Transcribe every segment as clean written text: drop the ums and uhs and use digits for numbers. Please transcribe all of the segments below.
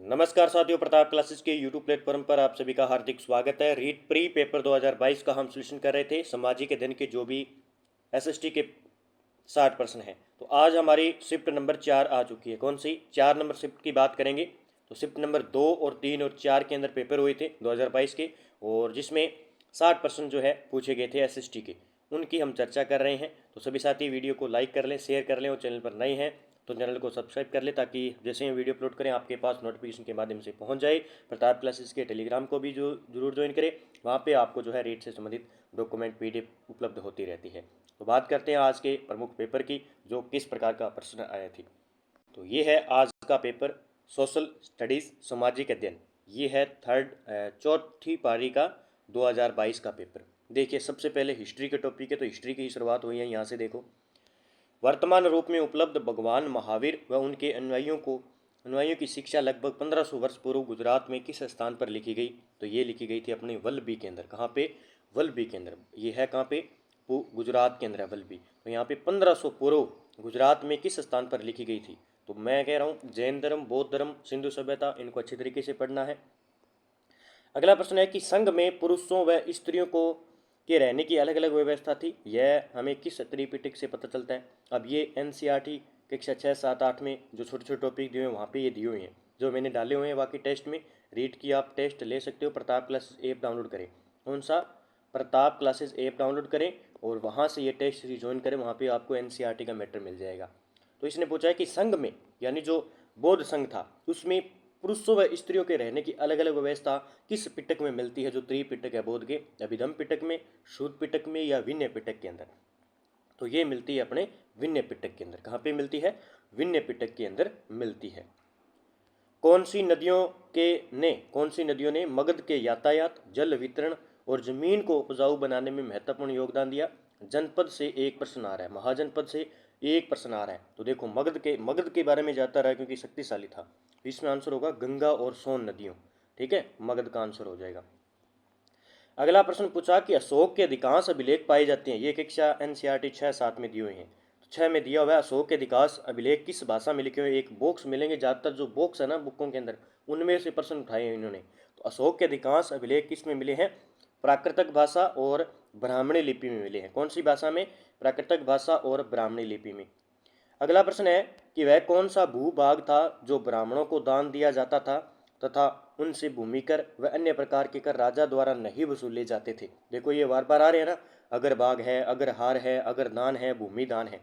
नमस्कार साथियों, प्रताप क्लासेस के यूट्यूब प्लेटफॉर्म पर आप सभी का हार्दिक स्वागत है। रीट प्री पेपर 2022 का हम सॉल्यूशन कर रहे थे। सामाजिक अध्ययन के जो भी एसएसटी के 60 प्रश्न हैं, तो आज हमारी शिफ्ट नंबर 4 आ चुकी है। कौन सी 4 नंबर शिफ्ट की बात करेंगे। तो शिफ्ट नंबर 2 और 3 और 4 के अंदर पेपर हुए थे 2022 के, और जिसमें 60 प्रश्न जो है पूछे गए थे एसएसटी के, उनकी हम चर्चा कर रहे हैं। तो सभी साथी वीडियो को लाइक कर लें, शेयर कर लें, और चैनल पर नए हैं तो चैनल को सब्सक्राइब कर ले, ताकि जैसे ही वीडियो अपलोड करें आपके पास नोटिफिकेशन के माध्यम से पहुंच जाए। प्रताप क्लासेस के टेलीग्राम को भी जो जरूर ज्वाइन करें, वहाँ पे आपको जो है रीट से संबंधित डॉक्यूमेंट पीडीएफ उपलब्ध होती रहती है। तो बात करते हैं आज के प्रमुख पेपर की, जो किस प्रकार का प्रश्न आया थी। तो ये है आज का पेपर, सोशल स्टडीज़ सामाजिक अध्ययन। ये है चौथी पारी का 2022 का पेपर। देखिए, सबसे पहले हिस्ट्री के टॉपिक है, तो हिस्ट्री की शुरुआत हुई है। यहाँ से देखो, वर्तमान रूप में उपलब्ध भगवान महावीर व उनके अनुयायियों की शिक्षा लगभग 1500 वर्ष पूर्व गुजरात में किस स्थान पर लिखी गई। तो ये लिखी गई थी अपने वल्लभी के अंदर। कहाँ पे? वल्लभी के अंदर। ये है कहाँ पे? गुजरात के अंदर है वल्लभी। तो यहाँ पे 1500 पूर्व गुजरात में किस स्थान पर लिखी गई थी। तो मैं कह रहा हूँ जैन धर्म, बौद्ध धर्म, सिंधु सभ्यता, इनको अच्छी तरीके से पढ़ना है। अगला प्रश्न है कि संघ में पुरुषों व स्त्रियों को के रहने की अलग अलग व्यवस्था थी। यह हमें किस त्रिपिटक से पता चलता है। अब ये एनसीईआरटी कक्षा 6, 7, 8 में जो छोटे छोटे टॉपिक दिए हुए हैं, वहाँ पे ये दिए हुए हैं, जो मैंने डाले हुए हैं। बाकी टेस्ट में रीड की आप टेस्ट ले सकते हो। प्रताप क्लासेस ऐप डाउनलोड करें। कौन सा? प्रताप क्लासेस ऐप डाउनलोड करें और वहाँ से ये टेस्ट सीरीज ज्वाइन करें। वहाँ पे आपको एनसीईआरटी का मैटर मिल जाएगा। तो इसने पूछा है कि संघ में, यानी जो बौद्ध संघ था, उसमें पुरुषों व स्त्रियों के रहने की अलग अलग व्यवस्था किस पिटक में मिलती है। जो त्रिपिटक है बौद्ध के, अभिधम पिटक में, शुद्ध पिटक में, या विनय पिटक के अंदर। तो ये मिलती है अपने विनय पिटक के अंदर। कहाँ पे मिलती है? विनय पिटक के अंदर मिलती है। कौन सी नदियों ने मगध के यातायात, जल वितरण और जमीन को उपजाऊ बनाने में महत्वपूर्ण योगदान दिया। जनपद से एक प्रश्न आ रहा है, महाजनपद से एक प्रश्न आ रहा है। तो देखो, मगध के बारे में जाता रहा है क्योंकि शक्तिशाली था। इसमें आंसर होगा गंगा और सोन नदियों। ठीक है, मगध का आंसर हो जाएगा। अगला प्रश्न पूछा कि अशोक के अधिकांश अभिलेख पाए जाते हैं। ये कक्षा एनसीईआरटी 6, 7 में दिए हुए हैं। तो 6 में दिया हुआ है अशोक के अधिकांश अभिलेख किस भाषा में लिखे हुए। एक बॉक्स मिलेंगे, ज़्यादातर जो बॉक्स है ना बुकों के अंदर, उनमें से प्रश्न उठाए हैं इन्होंने। तो अशोक के अधिकांश अभिलेख किस में मिले हैं? प्राकृतिक भाषा और ब्राह्मणी लिपि में मिले हैं। कौन सी भाषा में? प्राकृतिक भाषा और ब्राह्मणी लिपि में। अगला प्रश्न है कि वह कौन सा भूभाग था जो ब्राह्मणों को दान दिया जाता था तथा उनसे भूमि कर व अन्य प्रकार के कर राजा द्वारा नहीं वसूले जाते थे। देखो, ये बार बार आ रहे हैं ना, अगर भाग है, अगर हार है, अगर दान है, भूमि दान है।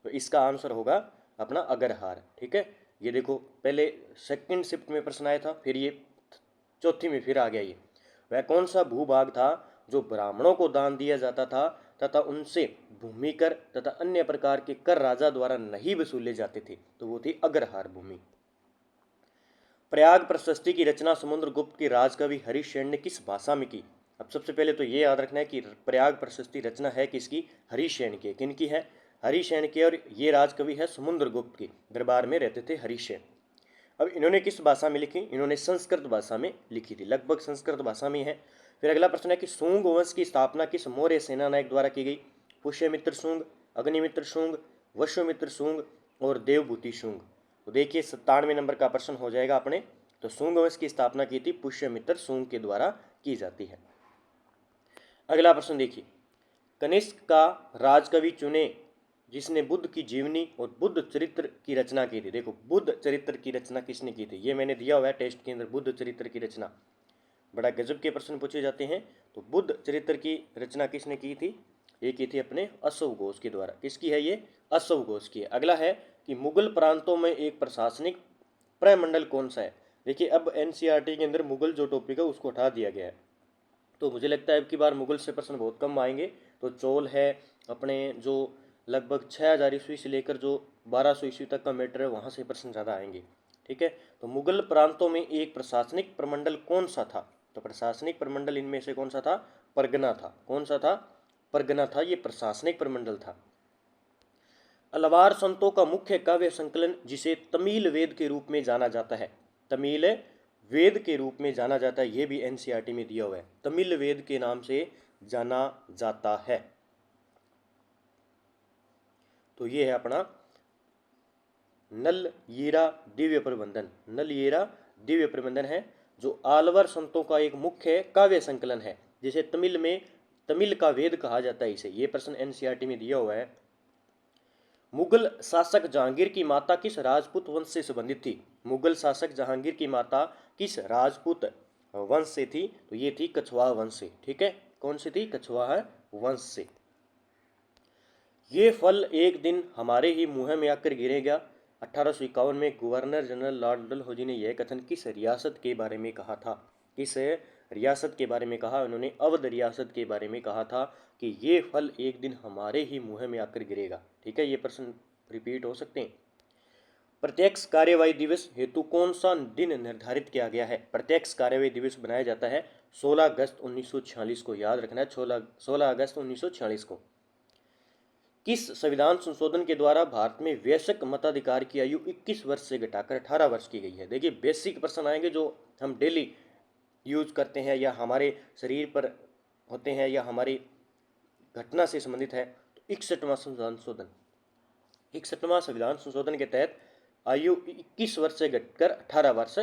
तो इसका आंसर होगा अपना अगर हार। ठीक है, ये देखो, पहले सेकंड शिफ्ट में प्रश्न आया था, फिर ये चौथी में फिर आ गया। ये वह कौन सा भूभाग था जो ब्राह्मणों को दान दिया जाता था तथा उनसे भूमि कर तथा अन्य प्रकार के कर राजा द्वारा नहीं वसूले जाते थे। तो वो थी अग्रहार भूमि। प्रयाग प्रशस्ति की रचना समुद्रगुप्त के राजकवि हरिशेन ने किस भाषा में की। अब सबसे पहले तो ये याद रखना है कि प्रयाग प्रशस्ति रचना है किसकी? हरिशेन की। किनकी है? हरिशेन की। और ये राजकवि है समुद्रगुप्त के, दरबार में रहते थे हरिशेन। अब इन्होंने किस भाषा में लिखी? इन्होंने संस्कृत भाषा में लिखी थी, लगभग संस्कृत भाषा में है। फिर अगला प्रश्न है कि शुंग वंश की स्थापना किस मौर्य सेना नायक द्वारा की गई। पुष्यमित्र शुंग, अग्निमित्र शुंग, वशुमित्र शुंग और देवभूति शुंग। तो देखिए, 97 नंबर का प्रश्न हो जाएगा अपने। तो शुंग वंश की स्थापना की थी पुष्यमित्र शुंग के द्वारा की जाती है। अगला प्रश्न देखिए, कनिष्क का राजकवि चुने जिसने बुद्ध की जीवनी और बुद्ध चरित्र की रचना की थी। देखो, बुद्ध चरित्र की रचना किसने की थी, ये मैंने दिया हुआ है टेस्ट के अंदर। बुद्ध चरित्र की रचना, बड़ा गजब के प्रश्न पूछे जाते हैं। तो बुद्ध चरित्र की रचना किसने की थी? ये की थी अपने अश्व घोष के द्वारा। किसकी है ये? अश्व घोष की है। अगला है कि मुगल प्रांतों में एक प्रशासनिक प्रमंडल कौन सा है। देखिए, अब एनसीईआरटी के अंदर मुगल जो टॉपिक है उसको हटा दिया गया है। तो मुझे लगता है अब की बार मुगल से प्रश्न बहुत कम आएंगे। तो चोल है अपने, जो लगभग 6000 ईस्वी से लेकर जो 1200 ईस्वी तक का मैटर है, वहाँ से प्रश्न ज़्यादा आएंगे। ठीक है, तो मुगल प्रांतों में एक प्रशासनिक प्रमंडल कौन सा था। तो प्रशासनिक प्रमंडल इनमें से कौन सा था? परगना था। कौन सा था? परगना था, ये प्रशासनिक प्रमंडल था। अलवार संतों का मुख्य काव्य संकलन जिसे तमिल वेद के रूप में जाना जाता है। तमिल वेद के रूप में जाना जाता है, ये भी एनसीईआरटी में दिया हुआ है। तमिल वेद के नाम से जाना जाता है। तो ये है अपना नल यीरा दिव्य प्रबंधन। नल यीरा दिव्य प्रबंधन है जो आलवर संतों का एक मुख्य काव्य संकलन है, जिसे तमिल का वेद कहा जाता है इसे। ये प्रश्न एनसीईआरटी में दिया हुआ है। मुगल शासक जहांगीर की माता किस राजपूत वंश से संबंधित थी? मुगल शासक जहांगीर की माता किस राजपूत वंश से थी? तो ये थी कछवाहा वंश से। ठीक है, कौन सी थी? कछवाहा वंश से। ये फल एक दिन हमारे ही मुंह में आकर गिरेगा। 1851 में गवर्नर जनरल लॉर्ड डलहौजी ने यह कथन किस रियासत के बारे में कहा था? किस रियासत के बारे में कहा? उन्होंने अवध रियासत के बारे में कहा था कि ये फल एक दिन हमारे ही मुंह में आकर गिरेगा। ठीक है, ये प्रश्न रिपीट हो सकते हैं। प्रत्यक्ष कार्यवाही दिवस हेतु कौन सा दिन निर्धारित किया गया है? प्रत्यक्ष कार्यवाही दिवस बनाया जाता है 16 अगस्त 1946 को। याद रखना है, 16 अगस्त 1946 को। किस संविधान संशोधन के द्वारा भारत में वयस्क मताधिकार की आयु 21 वर्ष से घटाकर 18 वर्ष की गई है? देखिए, बेसिक प्रश्न आएंगे जो हम डेली यूज करते हैं या हमारे शरीर पर होते हैं या हमारी घटना से संबंधित है। तो 61वां संविधान संशोधन, 61वां संविधान संशोधन के तहत आयु 21 वर्ष से घटकर 18 वर्ष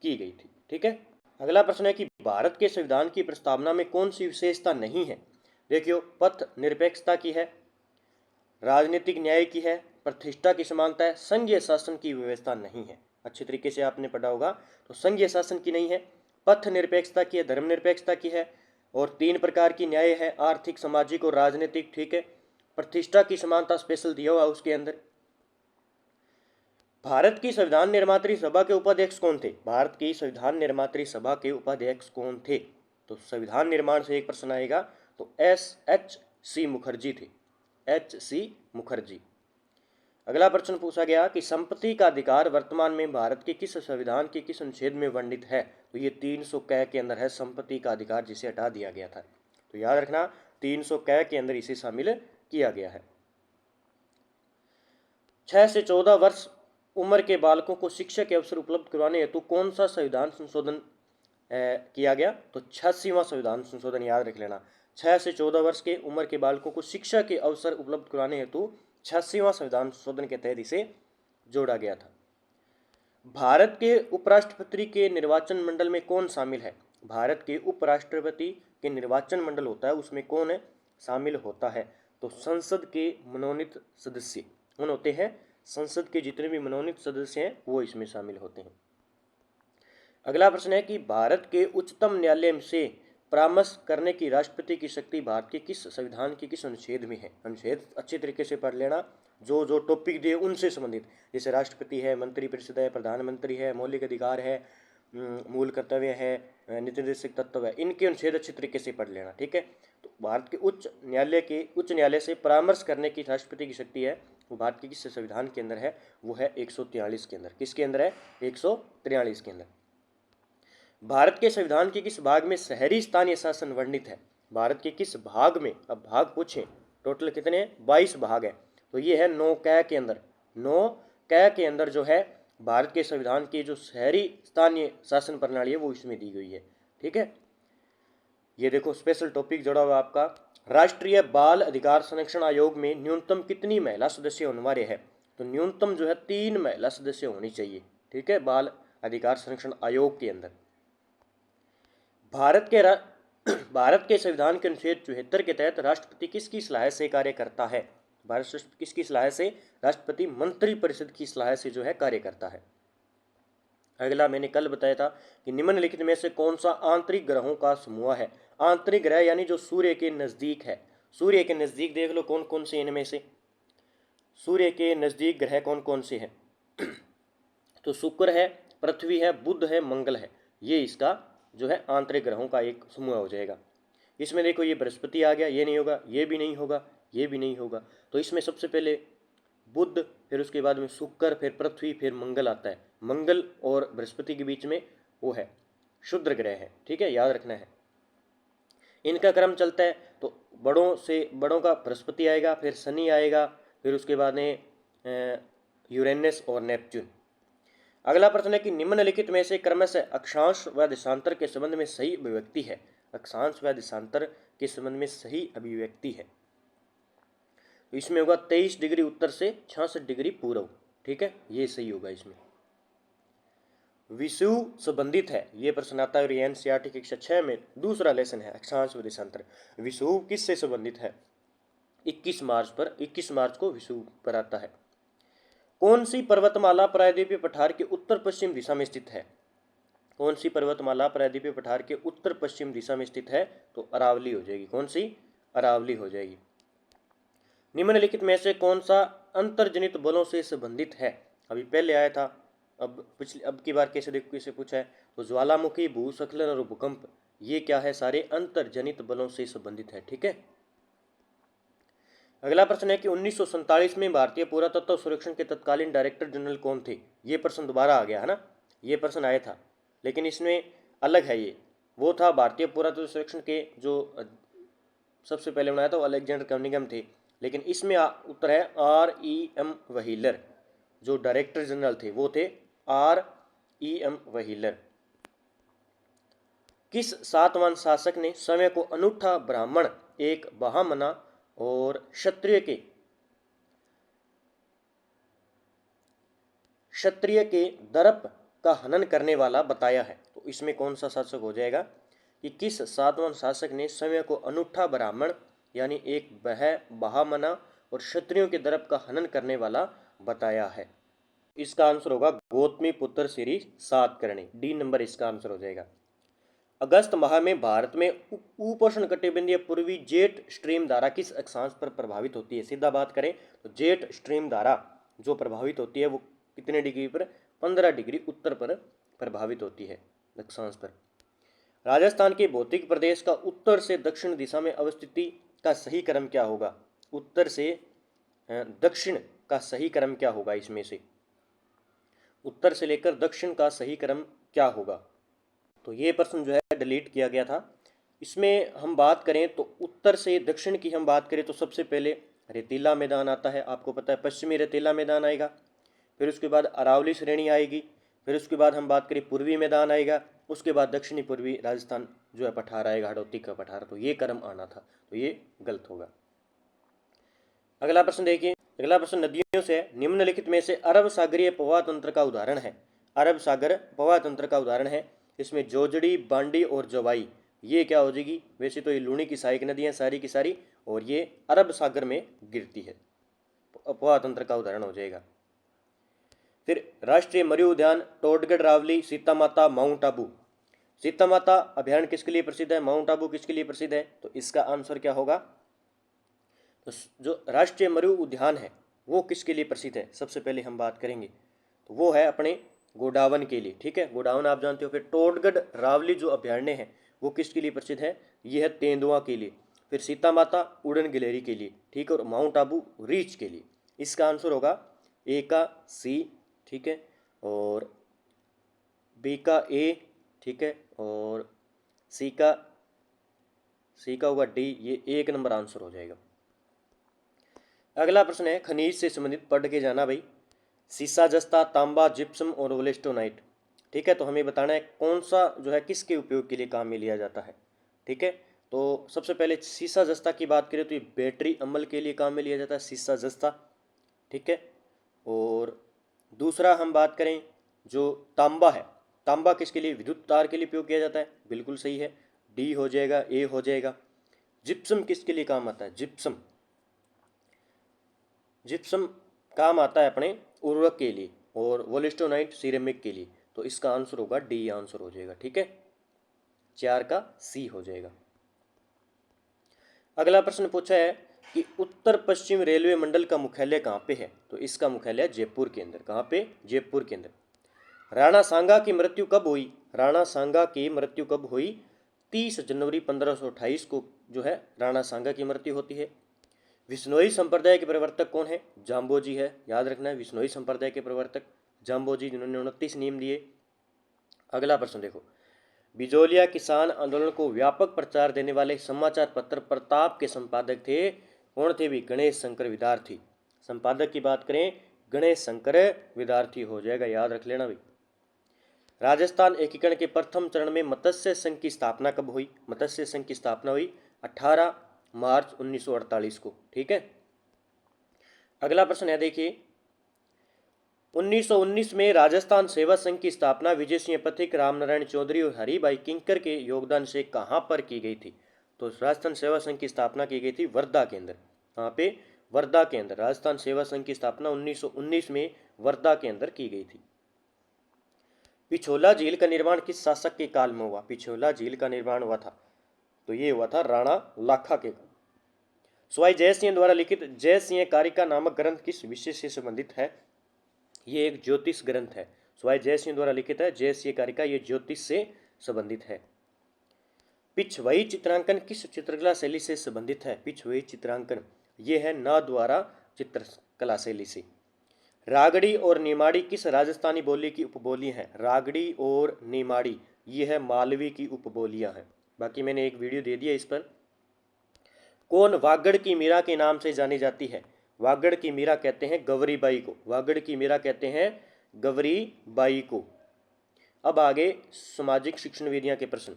की गई थी। ठीक है, अगला प्रश्न है कि भारत के संविधान की प्रस्तावना में कौन सी विशेषता नहीं है? देखियो, पथ निरपेक्षता की है, राजनीतिक न्याय की है, प्रतिष्ठा की समानता है, संघीय शासन की व्यवस्था नहीं है। अच्छे तरीके से आपने पढ़ा होगा। तो संघीय शासन की नहीं है, पथ निरपेक्षता की है, धर्मनिरपेक्षता की है, और 3 प्रकार की न्याय है, आर्थिक, सामाजिक और राजनीतिक। ठीक है, प्रतिष्ठा की समानता स्पेशल दिया हुआ उसके अंदर। भारत की संविधान निर्मात्री सभा के उपाध्यक्ष कौन थे? भारत की संविधान निर्मात्री सभा के उपाध्यक्ष कौन थे? तो संविधान निर्माण से एक प्रश्न आएगा, तो एच.सी. मुखर्जी थे। एच.सी. मुखर्जी। अगला प्रश्न पूछा गया कि संपत्ति का अधिकार वर्तमान में भारत के किस संविधान के किस अनुच्छेद में वर्णित है? तो ये 300 क के अंदर है संपत्ति का अधिकार, जिसे हटा दिया गया था। तो याद रखना, 300 क के अंदर इसे शामिल किया गया है। 6 से 14 वर्ष उम्र के बालकों को शिक्षा के अवसर उपलब्ध करवाने हेतु कौन सा संविधान संशोधन किया गया? तो 86वां संविधान संशोधन। याद रख लेना, 6 से 14 वर्ष के उम्र के बालकों को शिक्षा के अवसर उपलब्ध करवाने हेतु 86वां संविधान संशोधन के तहत इसे जोड़ा गया था। भारत के उपराष्ट्रपति के निर्वाचन मंडल में कौन शामिल है? भारत के उपराष्ट्रपति के निर्वाचन मंडल होता है, उसमें कौन है शामिल होता है? तो संसद के मनोनीत सदस्य कौन होते हैं? संसद के जितने भी मनोनीत सदस्य हैं वो इसमें शामिल होते हैं। अगला प्रश्न है कि भारत के उच्चतम न्यायालय से परामर्श करने की राष्ट्रपति की शक्ति भारत के किस संविधान के किस अनुच्छेद में है? अनुच्छेद अच्छे तरीके से पढ़ लेना, जो जो टॉपिक दिए उनसे संबंधित, जैसे राष्ट्रपति है, मंत्रिपरिषद है, प्रधानमंत्री है, मौलिक अधिकार है, मूल कर्तव्य है, नीति निर्देशक तत्व है, इनके अनुच्छेद अच्छे तरीके से पढ़ लेना। ठीक है, तो भारत के उच्च न्यायालय से परामर्श करने की राष्ट्रपति की शक्ति है, वो भारत के किस संविधान के अंदर है? वो है 143 के अंदर। किसके अंदर है? 143 के अंदर। भारत के संविधान के किस भाग में शहरी स्थानीय शासन वर्णित है? भारत के किस भाग में? अब भाग पूछे, टोटल कितने? 22 भाग है। तो ये है 9 क के अंदर। 9 क के अंदर जो है भारत के संविधान की जो शहरी स्थानीय शासन प्रणाली है वो इसमें दी गई है। ठीक है, ये देखो स्पेशल टॉपिक जोड़ा हुआ आपका। राष्ट्रीय बाल अधिकार संरक्षण आयोग में न्यूनतम कितनी महिला सदस्य अनिवार्य है? तो न्यूनतम जो है 3 महिला सदस्य होनी चाहिए। ठीक है, बाल अधिकार संरक्षण आयोग के अंदर। भारत के संविधान के अनुच्छेद 74 के तहत राष्ट्रपति किसकी सलाह से कार्य करता है? भारत किसकी सलाह से? राष्ट्रपति मंत्रिपरिषद की सलाह से जो है कार्य करता है। अगला मैंने कल बताया था कि निम्नलिखित में से कौन सा आंतरिक ग्रहों का समूह है? आंतरिक ग्रह यानी जो सूर्य के नजदीक है। सूर्य के नजदीक देख लो कौन कौन से इनमें से सूर्य के नजदीक ग्रह कौन कौन से हैं? तो शुक्र है, पृथ्वी है, बुध है, मंगल है। ये इसका जो है आंतरिक ग्रहों का एक समूह हो जाएगा। इसमें देखो ये बृहस्पति आ गया, ये नहीं होगा, ये भी नहीं होगा, ये भी नहीं होगा। तो इसमें सबसे पहले बुध, फिर उसके बाद में शुक्र, फिर पृथ्वी, फिर मंगल आता है। मंगल और बृहस्पति के बीच में वो है क्षुद्र ग्रह है। ठीक है, याद रखना है। इनका क्रम चलता है, तो बड़ों का बृहस्पति आएगा, फिर शनि आएगा, फिर उसके बाद में यूरेनस और नेपच्यून। अगला प्रश्न है कि निम्नलिखित में से क्रमशः अक्षांश व देशांतर के संबंध में सही अभिव्यक्ति है? अक्षांश व देशांतर के संबंध में सही अभिव्यक्ति है, तो इसमें होगा 23 डिग्री उत्तर से 66 डिग्री पूर्व। ठीक है, ये सही होगा इसमें। विषुव संबंधित है, ये प्रश्न आता है एनसीईआरटी की कक्षा 6 में, दूसरा लेसन है अक्षांश व देशांतर। विषुव किससे संबंधित है? 21 मार्च को विषुव पर आता है। कौन सी पर्वतमाला प्रायद्वीपीय पठार के उत्तर पश्चिम दिशा में स्थित है? कौन सी पर्वतमाला प्रायद्वीपीय पठार के उत्तर पश्चिम दिशा में स्थित है? तो अरावली हो जाएगी। कौन सी? अरावली हो जाएगी। निम्नलिखित में से कौन सा अंतर्जनित बलों से संबंधित है? अभी पहले आया था, अब की बार कैसे पूछा है? तो ज्वालामुखी, भूस्खलन और भूकंप, ये क्या है? सारे अंतर्जनित बलों से संबंधित है। ठीक है। अगला प्रश्न है कि 1947 में भारतीय पुरातत्व सर्वेक्षण के तत्कालीन डायरेक्टर जनरल कौन थे? ये प्रश्न दोबारा आ गया है ना, ये प्रश्न आया था लेकिन इसमें अलग है। ये वो था भारतीय पुरातत्व सर्वेक्षण के जो सबसे पहले बनाया था वो अलेक्जेंडर कनिंघम थे, लेकिन इसमें उत्तर है REM व्हीलर। जो डायरेक्टर जनरल थे वो थे REM व्हीलर। किस सातवां शासक ने समय को अनूठा ब्राह्मण, एक बहामना और क्षत्रिय के दर्प का हनन करने वाला बताया है? तो इसमें कौन सा शासक हो जाएगा कि किस सातवां शासक ने समय को अनूठा ब्राह्मण यानी एक बहामना और क्षत्रियों के दर्प का हनन करने वाला बताया है? इसका आंसर होगा गौतमी पुत्र श्री सातकर्णी। डी नंबर इसका आंसर हो जाएगा। अगस्त माह में भारत में उपोष्णकटिबंधीय पूर्वी जेट स्ट्रीम धारा किस अक्षांश पर प्रभावित होती है? सीधा बात करें तो जेट स्ट्रीम धारा जो प्रभावित होती है वो कितने डिग्री पर? 15 डिग्री उत्तर पर प्रभावित होती है, अक्षांश पर। राजस्थान के भौतिक प्रदेश का उत्तर से दक्षिण दिशा में अवस्थिति का सही क्रम क्या होगा? उत्तर से दक्षिण का सही क्रम क्या होगा? इसमें से उत्तर से लेकर दक्षिण का सही क्रम क्या होगा? तो ये प्रश्न जो है डिलीट किया गया था। इसमें हम बात करें तो उत्तर से दक्षिण की हम बात करें तो सबसे पहले रेतीला मैदान आता है, आपको पता है पश्चिमी रेतीला मैदान आएगा, फिर उसके बाद अरावली श्रेणी आएगी, फिर उसके बाद हम बात करें पूर्वी मैदान आएगा, उसके बाद दक्षिणी पूर्वी राजस्थान जो है पठार आएगा, हाड़ौती का पठार। तो ये क्रम आना था, तो ये गलत होगा। अगला प्रश्न देखिए, अगला प्रश्न नदियों से निम्नलिखित में से अरब सागरीय प्रवाह तंत्र का उदाहरण है? अरब सागर प्रवाह तंत्र का उदाहरण है, इसमें जोजड़ी, बांडी और जवाई, ये क्या हो जाएगी? वैसे तो ये लूणी की सहायक नदियाँ सारी की सारी, और ये अरब सागर में गिरती है, प्रवाह तंत्र का उदाहरण हो जाएगा। फिर राष्ट्रीय मरु उद्यान टोडगढ़, रावली, सीता माता, माउंट आबू। सीता माता अभ्यारण्य किसके लिए प्रसिद्ध है? माउंट आबू किसके लिए प्रसिद्ध है? तो इसका आंसर क्या होगा? तो जो राष्ट्रीय मरु उद्यान है वो किसके लिए प्रसिद्ध है? सबसे पहले हम बात करेंगे तो वो है अपने गोडावन के लिए। ठीक है, गोडावन आप जानते हो। फिर टोडगढ़ रावली जो अभ्यारण्य है वो किसके लिए प्रसिद्ध है? ये है तेंदुआ के लिए। फिर सीता माता उड़न गिलहरी के लिए, ठीक है, और माउंट आबू रीछ के लिए। इसका आंसर होगा ए का सी, ठीक है, और बी का ए, ठीक है, और सी का होगा डी। ये एक नंबर आंसर हो जाएगा। अगला प्रश्न है खनिज से संबंधित, पढ़ के जाना भाई। सीसा, जस्ता, तांबा, जिप्सम और वोलेस्टोनाइट। ठीक है, तो हमें बताना है कौन सा जो है किसके उपयोग के लिए काम में लिया जाता है। ठीक है, तो सबसे पहले सीसा जस्ता की बात करें तो ये बैटरी अमल के लिए काम में लिया जाता है, सीसा जस्ता। ठीक है, और दूसरा हम बात करें जो तांबा है, तांबा किसके लिए? विद्युत तार के लिए उपयोग किया जाता है, बिल्कुल सही है, डी हो जाएगा, ए हो जाएगा। जिप्सम किसके लिए काम आता है? जिप्सम काम आता है अपने उर्वरक के लिए, और वोलेस्टोनाइट सिरेमिक के लिए। तो इसका आंसर होगा डी आंसर हो जाएगा। ठीक है, 4 का सी हो जाएगा। अगला प्रश्न पूछा है कि उत्तर पश्चिम रेलवे मंडल का मुख्यालय कहाँ पे है? तो इसका मुख्यालय जयपुर के अंदर। कहाँ पे? जयपुर के अंदर। राणा सांगा की मृत्यु कब हुई? राणा सांगा की मृत्यु कब हुई? 30 जनवरी 1528 को जो है राणा सांगा की मृत्यु होती है। विश्नोई संप्रदाय के प्रवर्तक कौन है? जाम्बोजी है, याद रखना है, विश्नोई संप्रदाय के प्रवर्तक जाम्बोजी, जिन्होंने 29 नियम दिए। अगला प्रश्न देखो, बिजोलिया किसान आंदोलन को व्यापक प्रचार देने वाले समाचार पत्र प्रताप के संपादक थे, कौन थे भी? गणेश शंकर विद्यार्थी। संपादक की बात करें गणेश शंकर विद्यार्थी हो जाएगा, याद रख लेना भाई। राजस्थान एकीकरण के प्रथम चरण में मत्स्य संघ की स्थापना कब हुई? मत्स्य संघ की स्थापना हुई 18 मार्च 1948 को। ठीक है, अगला प्रश्न है देखिए, 1919 में राजस्थान सेवा संघ की स्थापना विजय सिंह पथिक, रामनारायण चौधरी और हरिभाई किंकर के योगदान से कहाँ पर की गई थी? तो राजस्थान सेवा संघ की स्थापना की गई थी वर्धा के अंदर। कहाँ पे? वर्धा के अंदर राजस्थान सेवा संघ की स्थापना 1919 में वर्धा के अंदर की गई थी। पिछोला झील का निर्माण किस शासक के काल में हुआ? पिछोला झील का निर्माण हुआ था तो ये हुआ था राणा लाखा के काल। सवाई जयसिंह द्वारा लिखित जयसिंह कारिका नामक ग्रंथ किस विषय से संबंधित है? ये एक ज्योतिष ग्रंथ है। सवाई जयसिंह द्वारा लिखित है जयसिंह कारिका, ये ज्योतिष से संबंधित है। पिछवई चित्रांकन किस चित्रकला शैली से संबंधित है? पिछवई चित्रांकन ये है ना द्वारा चित्रकला शैली से। रागड़ी और निमाड़ी किस राजस्थानी बोली की उपबोली हैं? रागड़ी और निमाड़ी ये है मालवी की उपबोलियां हैं। बाकी मैंने एक वीडियो दे दिया इस पर। कौन वागड़ की मीरा के नाम से जानी जाती है? वागड़ की मीरा कहते हैं गवरी बाई को। वागड़ की मीरा कहते हैं गवरी बाई को। अब आगे सामाजिक शिक्षण विधियां के प्रश्न।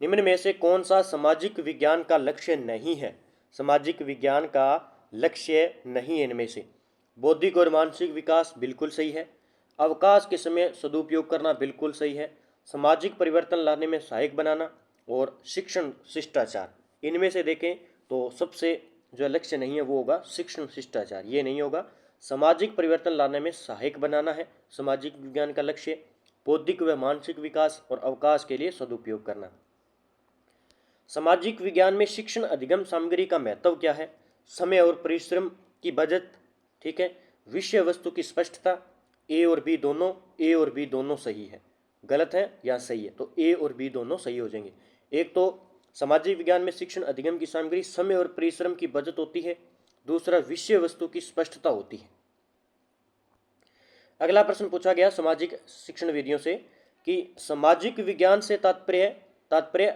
निम्न में से कौन सा सामाजिक विज्ञान का लक्ष्य नहीं है? सामाजिक विज्ञान का लक्ष्य नहीं है इनमें से। बौद्धिक और मानसिक विकास बिल्कुल सही है। अवकाश के समय सदुपयोग करना बिल्कुल सही है। सामाजिक परिवर्तन लाने में सहायक बनाना और शिक्षण शिष्टाचार, इनमें से देखें तो सबसे जो लक्ष्य नहीं है वो होगा शिक्षण शिष्टाचार, ये नहीं होगा। सामाजिक परिवर्तन लाने में सहायक बनाना है सामाजिक विज्ञान का लक्ष्य। बौद्धिक व मानसिक विकास और अवकाश के लिए सदुपयोग करना। सामाजिक विज्ञान में शिक्षण अधिगम सामग्री का महत्व क्या है? समय और परिश्रम की बचत, ठीक है। विषय वस्तु की स्पष्टता। ए और बी दोनों सही है। गलत है या सही है? तो ए और बी दोनों सही हो जाएंगे। एक तो सामाजिक विज्ञान में शिक्षण अधिगम की सामग्री समय और परिश्रम की बचत होती है। दूसरा विषय वस्तु की स्पष्टता होती है। अगला प्रश्न पूछा गया सामाजिक शिक्षण विधियों से कि सामाजिक विज्ञान से तात्पर्य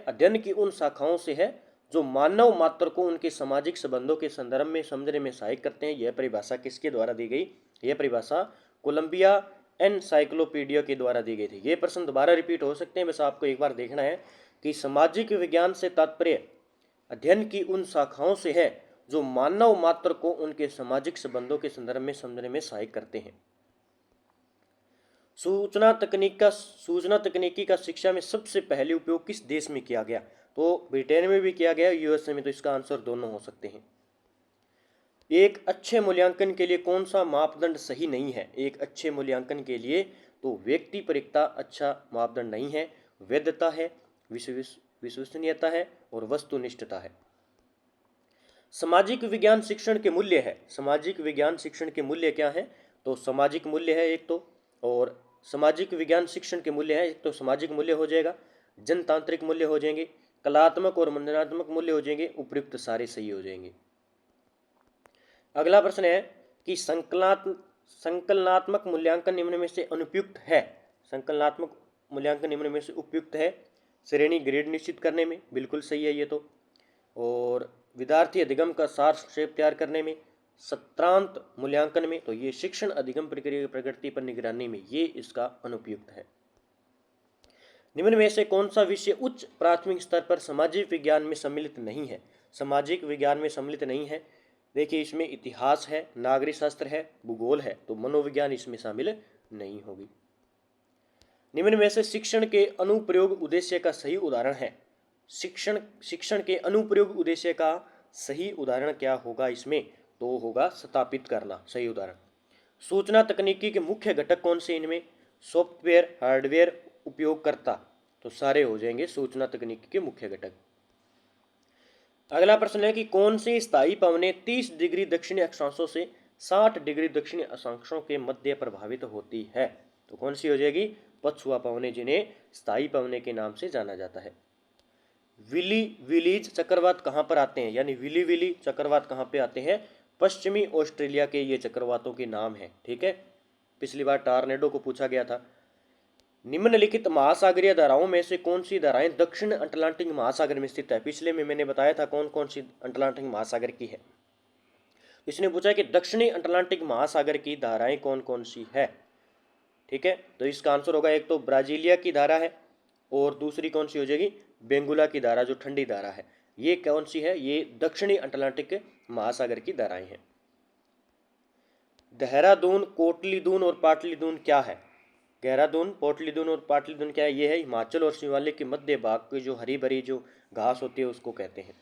अध्ययन की उन शाखाओं से है जो मानव मात्र को उनके सामाजिक संबंधों के संदर्भ में समझने में सहायक करते हैं। यह परिभाषा किसके द्वारा दी गई? यह परिभाषा कोलंबिया एनसाइक्लोपीडिया के द्वारा दी गई थी। ये प्रश्न दोबारा रिपीट हो सकते हैं, बस आपको एक बार देखना है कि सामाजिक विज्ञान से तात्पर्य अध्ययन की उन शाखाओं से है जो मानव मात्र को उनके सामाजिक संबंधों के संदर्भ में समझने में सहायक करते हैं। सूचना तकनीकी का शिक्षा में सबसे पहले उपयोग किस देश में किया गया? तो ब्रिटेन में भी किया गया, यूएसए में, तो इसका आंसर दोनों हो सकते हैं। एक अच्छे मूल्यांकन के लिए कौन सा मापदंड सही नहीं है? एक अच्छे मूल्यांकन के लिए तो व्यक्तिपरकता अच्छा मापदंड नहीं है, वैधता है, विश्वसनीयता है और वस्तुनिष्ठता है। सामाजिक विज्ञान शिक्षण के मूल्य है। सामाजिक विज्ञान शिक्षण के मूल्य क्या है? तो सामाजिक मूल्य है एक तो, और सामाजिक विज्ञान शिक्षण के मूल्य है एक तो सामाजिक मूल्य हो जाएगा, जनतांत्रिक मूल्य हो जाएंगे, कलात्मक और मनोरंजनात्मक मूल्य हो जाएंगे, उपयुक्त सारे सही हो जाएंगे। अगला प्रश्न है कि संकलनात्मक मूल्यांकन निम्न में से अनुपयुक्त है। संकलनात्मक मूल्यांकन निम्न में से उपयुक्त है श्रेणी ग्रेड निश्चित करने में, बिल्कुल सही है ये तो, और विद्यार्थी अधिगम का सार संक्षेप तैयार करने में, सत्रांत मूल्यांकन में, तो ये शिक्षण अधिगम प्रक्रिया की प्रगति पर निगरानी में, ये इसका अनुपयुक्त है। निम्न में से कौन सा विषय उच्च प्राथमिक स्तर पर सामाजिक विज्ञान में सम्मिलित नहीं है? सामाजिक विज्ञान में सम्मिलित नहीं है, देखिए इसमें इतिहास है, नागरिक शास्त्र है, भूगोल है, तो मनोविज्ञान इसमें शामिल नहीं होगी। निम्न में से शिक्षण के अनुप्रयोग उद्देश्य का सही उदाहरण है। शिक्षण के अनुप्रयोग उद्देश्य का सही उदाहरण क्या होगा इसमें? तो होगा स्थापित करना, सही उदाहरण। सूचना तकनीकी के मुख्य घटक कौन से इनमें? सॉफ्टवेयर, हार्डवेयर, उपयोगकर्ता, तो सारे हो जाएंगे सूचना तकनीकी के मुख्य घटक। अगला प्रश्न है कि कौन सी स्थायी पवनें 30 डिग्री दक्षिणी अक्षांशों से 60 डिग्री दक्षिणी अक्षांशों के मध्य प्रभावित होती है? तो कौन सी हो जाएगी? पछुआ पवनें, जिन्हें स्थायी पवनें के नाम से जाना जाता है। विली विलीज चक्रवात कहाँ पर आते हैं, यानी विली विली चक्रवात कहाँ पे आते हैं? पश्चिमी ऑस्ट्रेलिया के ये चक्रवातों के नाम है, ठीक है। पिछली बार टॉर्नेडो को पूछा गया था। निम्नलिखित महासागरीय धाराओं में से कौन सी धाराएं दक्षिण अटलांटिक महासागर में स्थित है? पिछले में मैंने बताया था कौन कौन सी अटलांटिक महासागर की है। इसने पूछा कि दक्षिणी अटलांटिक महासागर की धाराएं कौन कौन सी है, ठीक है। तो इसका आंसर होगा एक तो ब्राजीलिया की धारा है, और दूसरी कौन सी हो जाएगी? बेंगुला की धारा, जो ठंडी धारा है। ये कौन सी है? ये दक्षिणी अटलांटिक महासागर की धाराएं हैं। देहरादून, कोटलीदून और पाटलीदून क्या है? देहरादून, पोटलीदून और पाटलीदून क्या है? ये है हिमाचल और शिवालिक के मध्य भाग की जो हरी भरी जो घास होती है उसको कहते हैं।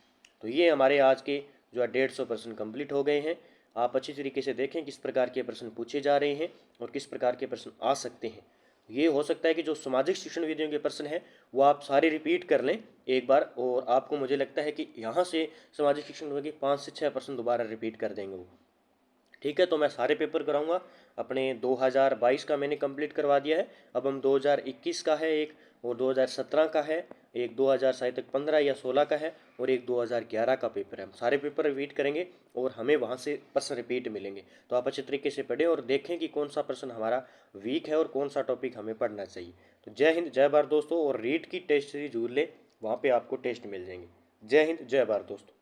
तो ये हमारे आज के जो है 150 प्रश्न कंप्लीट हो गए हैं। आप अच्छी तरीके से देखें किस प्रकार के प्रश्न पूछे जा रहे हैं और किस प्रकार के प्रश्न आ सकते हैं। ये हो सकता है कि जो सामाजिक शिक्षण विधियों के प्रश्न हैं वो आप सारे रिपीट कर लें एक बार, और आपको मुझे लगता है कि यहाँ से सामाजिक शिक्षण के 5 से 6 प्रश्न दोबारा रिपीट कर देंगे वो। ठीक है, तो मैं सारे पेपर कराऊंगा। अपने 2022 का मैंने कंप्लीट करवा दिया है। अब हम 2021 का है एक, और 2017 का है एक, 2000 शायद तक 15 या 16 का है, और एक 2011 का पेपर है। हम सारे पेपर रिपीट करेंगे और हमें वहाँ से प्रश्न रिपीट मिलेंगे। तो आप अच्छे तरीके से पढ़ें और देखें कि कौन सा प्रश्न हमारा वीक है और कौन सा टॉपिक हमें पढ़ना चाहिए। तो जय हिंद जय भारत दोस्तों, और रीट की टेस्ट सीरीज जरूर लें, वहाँ पर आपको टेस्ट मिल जाएंगे। जय हिंद जय भारत दोस्तों।